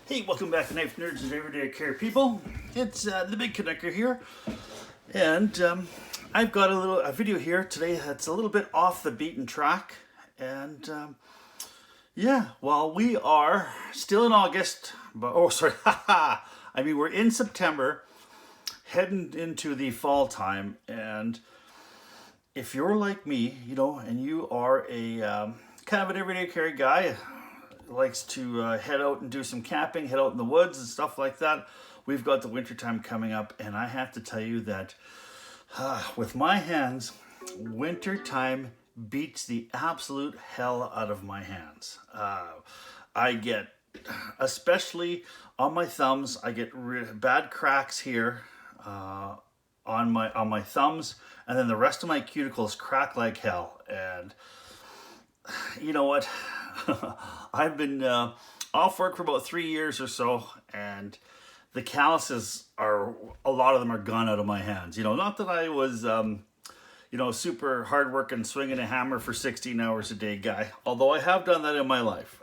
Hey, welcome back to Knife Nerds and Everyday Care people. It's the Big Connector here, and I've got a video here today that's a little bit off the beaten track. And yeah, well, we are still in August, but oh, sorry, I mean we're in September, heading into the fall time, and if you're like me, and you are a kind of an everyday carry guy, likes to head out and do some camping, head out in the woods and stuff like that. We've got the winter time coming up, and I have to tell you that with my hands, winter time beats the absolute hell out of my hands. I get, especially on my thumbs, I get bad cracks here on my thumbs, and then the rest of my cuticles crack like hell. And you know what? I've been off work for about 3 years or so, and the calluses a lot of them are gone out of my hands. Not that I was, super hardworking, swinging a hammer for 16 hours a day guy, although I have done that in my life.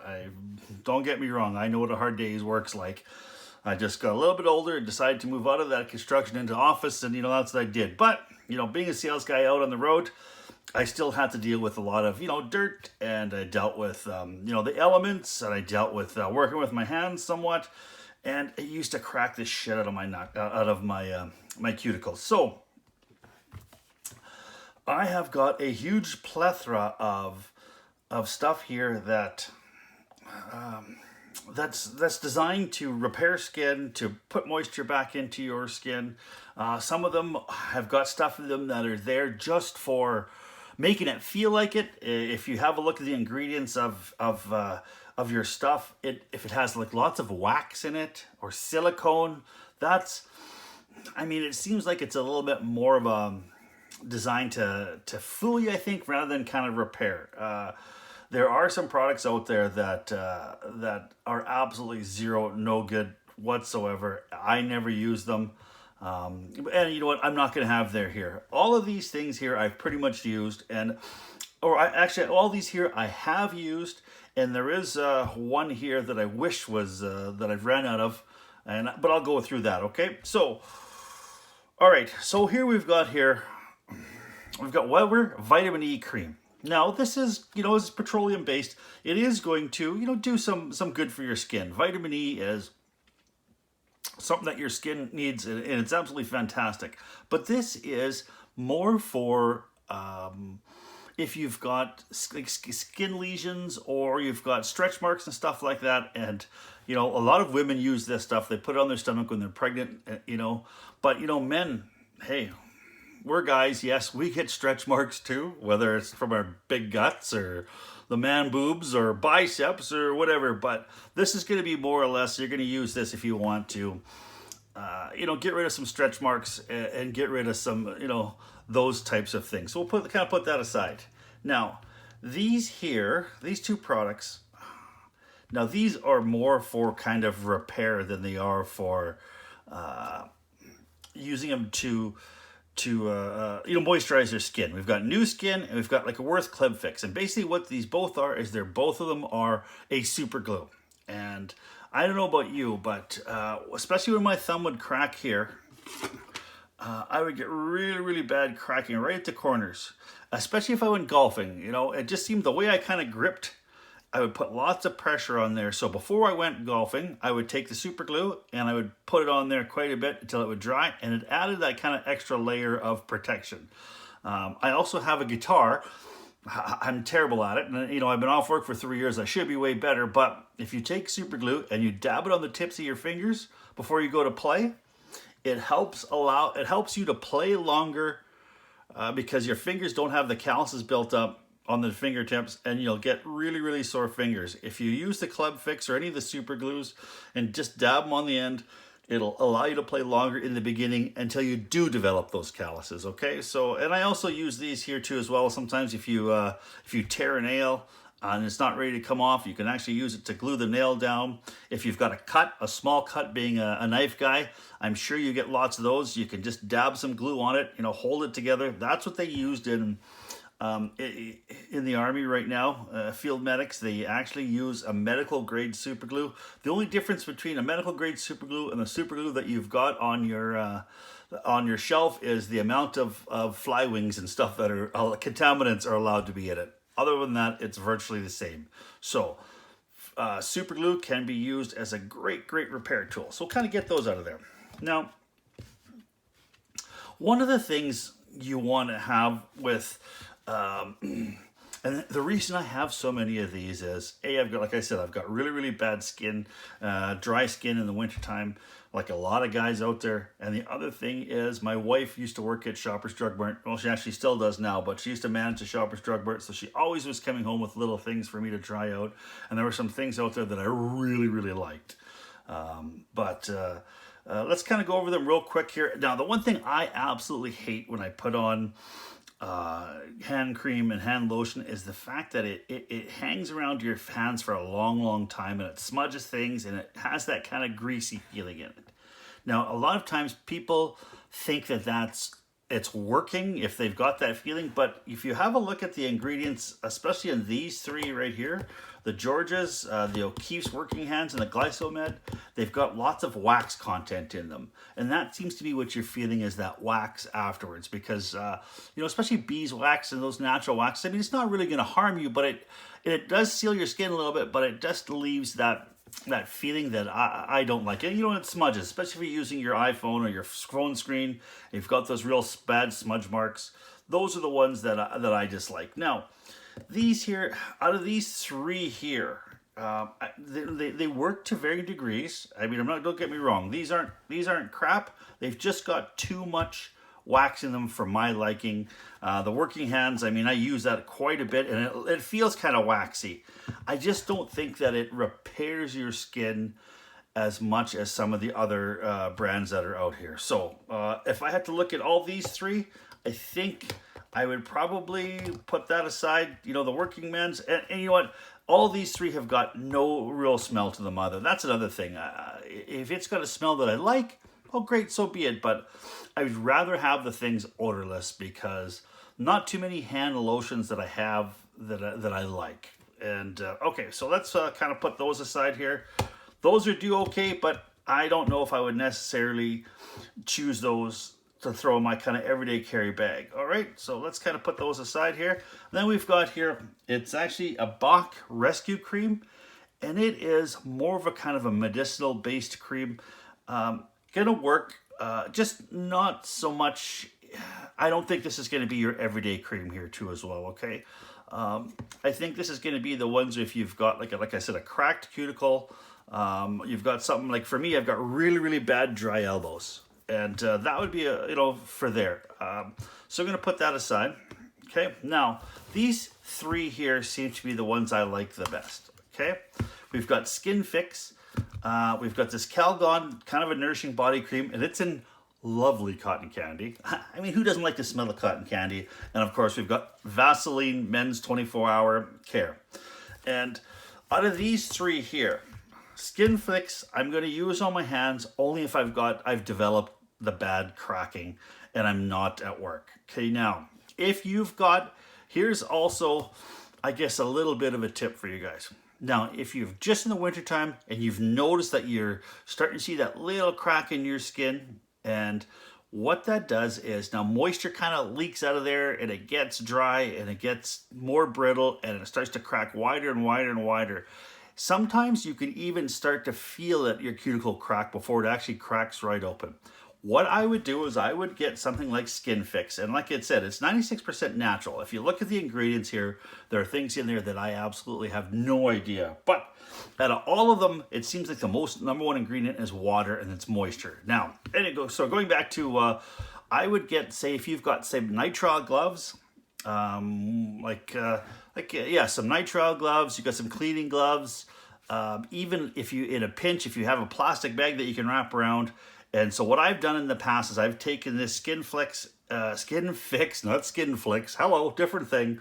Don't get me wrong, I know what a hard day's work's like. I just got a little bit older and decided to move out of that construction into office, and that's what I did. But, being a sales guy out on the road, I still had to deal with a lot of, dirt, and I dealt with, the elements, and I dealt with working with my hands somewhat, and it used to crack the shit out of my my cuticles. So I have got a huge plethora of stuff here that's designed to repair skin, to put moisture back into your skin. Some of them have got stuff in them that are there just for making it feel like it. If you have a look at the ingredients of your stuff, if it has like lots of wax in it or silicone, it seems like it's a little bit more of a designed to fool you, I think, rather than kind of repair. There are some products out there that are absolutely no good whatsoever. I never use them. And you know what? I'm not going to have here. All of these things here I've pretty much used, all these here I have used, and there is one here that I wish was that I've ran out of, but I'll go through that. Okay, so all right, so here we've got Weber vitamin E cream. Now this is it's petroleum based. It is going to do some good for your skin. Vitamin E is something that your skin needs, and it's absolutely fantastic. But this is more for if you've got skin lesions, or you've got stretch marks and stuff like that. And a lot of women use this stuff. They put it on their stomach when they're pregnant. But men, hey, we're guys. Yes, we get stretch marks too, whether it's from our big guts or the man boobs or biceps or whatever. But this is going to be more or less, you're going to use this if you want to, get rid of some stretch marks and get rid of some, those types of things. So we'll put that aside. Now, these two products, now these are more for kind of repair than they are for using them to moisturize your skin. We've got New Skin, and we've got like a Worth Club Fix. And basically what these both are is both of them are a super glue. And I don't know about you, but especially when my thumb would crack here, I would get really, really bad cracking right at the corners, especially if I went golfing. It just seemed the way I kind of gripped, I would put lots of pressure on there. So before I went golfing, I would take the super glue and I would put it on there quite a bit until it would dry, and it added that kind of extra layer of protection. I also have a guitar. I'm terrible at it, and I've been off work for 3 years. I should be way better, but if you take super glue and you dab it on the tips of your fingers before you go to play, it helps you to play longer because your fingers don't have the calluses built up on the fingertips, and you'll get really, really sore fingers. If you use the Club Fix or any of the super glues and just dab them on the end, it'll allow you to play longer in the beginning until you do develop those calluses. Okay, so, and I also use these here too as well. Sometimes if you tear a nail and it's not ready to come off, you can actually use it to glue the nail down. If you've got a small cut, being a knife guy, I'm sure you get lots of those. You can just dab some glue on it, hold it together. That's what they used in In the Army right now, field medics, they actually use a medical grade super glue. The only difference between a medical grade super glue and the super glue that you've got on your shelf is the amount of fly wings and stuff that are contaminants are allowed to be in it. Other than that, it's virtually the same. So super glue can be used as a great repair tool. So we'll kind of get those out of there. Now, one of the things you want to have with, and the reason I have so many of these is, I've got, like I said, I've got really bad skin, dry skin in the wintertime, like a lot of guys out there. And the other thing is, my wife used to work at Shoppers Drug Mart. Well, she actually still does now, but she used to manage the Shoppers Drug Mart, so she always was coming home with little things for me to try out. And there were some things out there that I really liked. Let's kind of go over them real quick here. Now, the one thing I absolutely hate when I put on hand cream and hand lotion is the fact that it hangs around your hands for a long time, and it smudges things, and it has that kind of greasy feeling in it. Now, a lot of times people think that it's working if they've got that feeling, but if you have a look at the ingredients, especially in these three right here, the Georges, the O'Keeffe's Working Hands, and the Glycomed, they've got lots of wax content in them. And that seems to be what you're feeling, is that wax afterwards, because, especially beeswax and those natural waxes, I mean, it's not really going to harm you, but it does seal your skin a little bit, but it just leaves that feeling that I don't like. And it smudges, especially if you're using your iPhone or your phone screen. You've got those real bad smudge marks. Those are the ones that I dislike. Now, these here, out of these three here, they work to varying degrees. I mean, don't get me wrong. These aren't crap. They've just got too much wax in them for my liking. The Working Hands, I mean, I use that quite a bit, and it feels kind of waxy. I just don't think that it repairs your skin as much as some of the other brands that are out here. So if I had to look at all these three, I think I would probably put that aside. The Working Men's, and you know what? All these three have got no real smell to them either. That's another thing. If it's got a smell that I like, oh great, so be it. But I would rather have the things odorless, because not too many hand lotions that I have that I like. And okay, so let's kind of put those aside here. Those are do okay, but I don't know if I would necessarily choose those to throw in my kind of everyday carry bag. All right, so let's kind of put those aside here. And then we've got here, it's actually a Bach Rescue Cream, and it is more of a kind of a medicinal based cream. Gonna work, just not so much. I don't think this is going to be your everyday cream here too as well, okay? I think this is going to be the ones if you've got, like I said, a cracked cuticle, you've got something like, for me, I've got really bad dry elbows, and that would be for there. So I'm going to put that aside. Okay, now these three here seem to be the ones I like the best. Okay, we've got Skin Fix, we've got this Calgon, kind of a nourishing body cream, and it's in lovely cotton candy. I mean, who doesn't like the smell of cotton candy? And of course, we've got Vaseline Men's 24-Hour Care. And out of these three here, Skin Fix, I'm going to use on my hands only if I've developed the bad cracking and I'm not at work. Okay, now, if you've got, here's also, I guess, a little bit of a tip for you guys. Now, if you've just in the wintertime and you've noticed that you're starting to see that little crack in your skin, and what that does is, now moisture kind of leaks out of there and it gets dry and it gets more brittle and it starts to crack wider and wider and wider. Sometimes you can even start to feel it, your cuticle crack, before it actually cracks right open. What I would do is I would get something like Skin Fix. And like it said, it's 96% natural. If you look at the ingredients here, there are things in there that I absolutely have no idea. But out of all of them, it seems like the number one ingredient is water, and it's moisture. Now, so going back to, I would get, say, if you've got, say, nitrile gloves, some nitrile gloves, you've got some cleaning gloves, even if you, in a pinch, if you have a plastic bag that you can wrap around. And so what I've done in the past is I've taken this Skin Fix, not Skin Flicks, hello, different thing,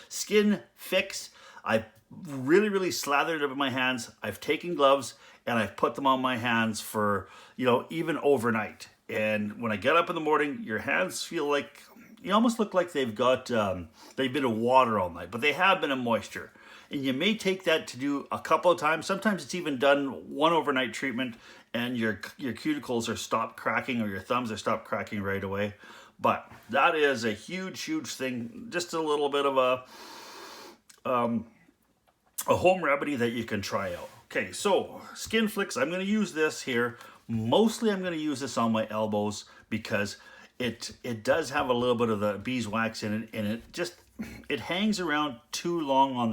Skin Fix. I really slathered it up in my hands. I've taken gloves and I've put them on my hands for, even overnight. And when I get up in the morning, your hands feel like you almost look like they've been in water all night, but they have been in moisture. And you may take that to do a couple of times. Sometimes it's even done one overnight treatment and your cuticles are stopped cracking, or your thumbs are stopped cracking right away. But that is a huge, huge thing. Just a little bit of a home remedy that you can try out. Okay, so Skin Flicks, I'm going to use this here. Mostly I'm going to use this on my elbows because it does have a little bit of the beeswax in it, and it hangs around too long on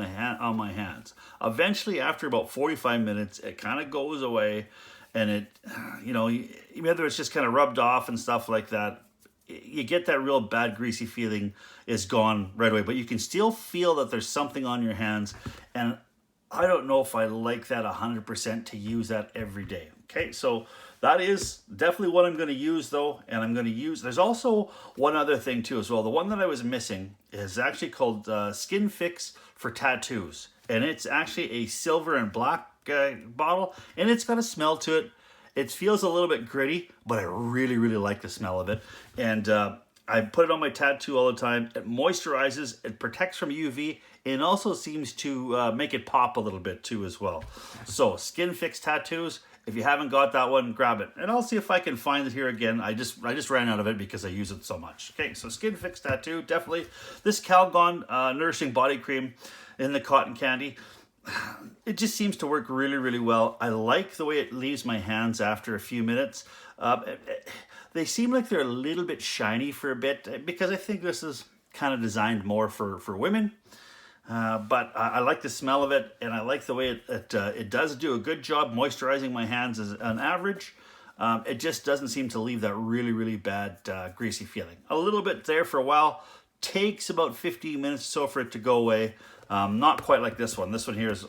my hands. Eventually, after about 45 minutes, it kind of goes away, and whether it's just kind of rubbed off and stuff like that, you get that real bad greasy feeling is gone right away. But you can still feel that there's something on your hands, and I don't know if I like that 100% to use that every day. Okay, so that is definitely what I'm going to use though, and I'm going to use, there's also one other thing too as well. The one that I was missing is actually called Skin Fix for Tattoos, and it's actually a silver and black bottle, and it's got a smell to it. It feels a little bit gritty, but I really, really like the smell of it, and I put it on my tattoo all the time. It moisturizes, it protects from UV, and also seems to make it pop a little bit too as well. So Skin Fix Tattoos, if you haven't got that one, grab it. And I'll see if I can find it here again. I just ran out of it because I use it so much. Okay, so Skin Fix Tattoo, definitely. This Calgon Nourishing Body Cream in the cotton candy, it just seems to work really, really well. I like the way it leaves my hands after a few minutes. They seem like they're a little bit shiny for a bit because I think this is kind of designed more for women. But I like the smell of it, and I like the way it does do a good job moisturizing my hands as an average. It just doesn't seem to leave that really, really bad greasy feeling. A little bit there for a while, takes about 15 minutes or so for it to go away. Not quite like this one. This one here is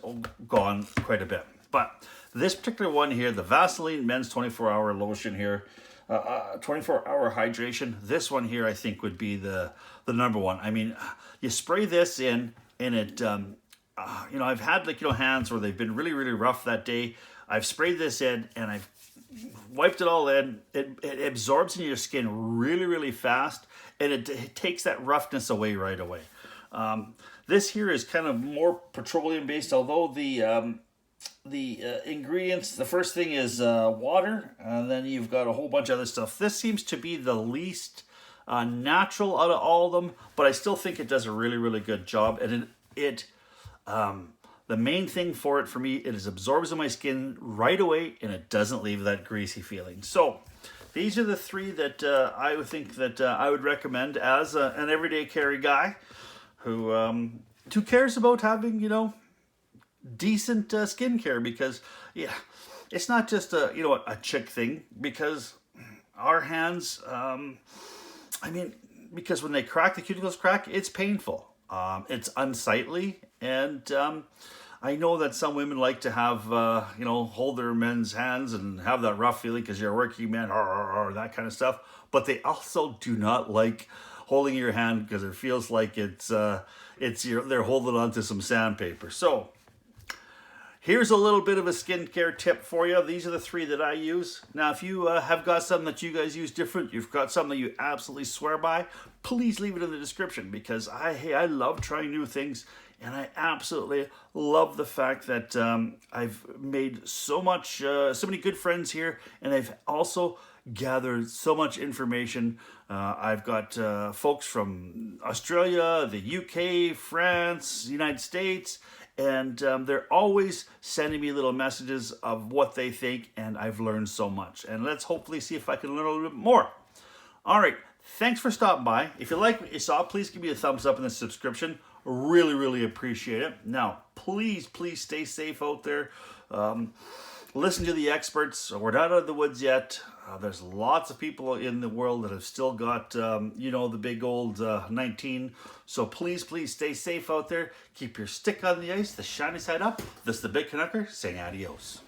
gone quite a bit. But this particular one here, the Vaseline Men's 24-Hour Lotion here, 24-hour hydration, this one here I think would be the number one. I mean, you spray this in, and it, I've had hands where they've been really, really rough that day. I've sprayed this in, and I've wiped it all in. It absorbs in your skin really, really fast, and it takes that roughness away right away. This here is kind of more petroleum based, although the ingredients, the first thing is water, and then you've got a whole bunch of other stuff. This seems to be the least natural out of all of them, but I still think it does a really, really good job. And the main thing for me, it absorbs in my skin right away, and it doesn't leave that greasy feeling. So these are the three that I would think that I would recommend as an everyday carry guy who cares about having, decent skincare, because it's not just a chick thing, because our hands, because when they crack, the cuticles crack, it's painful. It's unsightly, and I know that some women like to have, hold their men's hands and have that rough feeling because you're a working man, or that kind of stuff. But they also do not like holding your hand because it feels like they're holding on to some sandpaper. So here's a little bit of a skincare tip for you. These are the three that I use. Now, if you have got something that you guys use different, you've got something that you absolutely swear by, please leave it in the description, because I love trying new things, and I absolutely love the fact that I've made so many good friends here, and I've also gathered so much information. I've got folks from Australia, the UK, France, United States, and they're always sending me little messages of what they think, and I've learned so much. And let's hopefully see if I can learn a little bit more. All right, thanks for stopping by. If you like what you saw, please give me a thumbs up and a subscription. Really, really appreciate it. Now, please stay safe out there. Listen to the experts. We're not out of the woods yet. There's lots of people in the world that have still got, the big old 19. So please stay safe out there. Keep your stick on the ice, the shiny side up. This is the Big Canucker saying adios.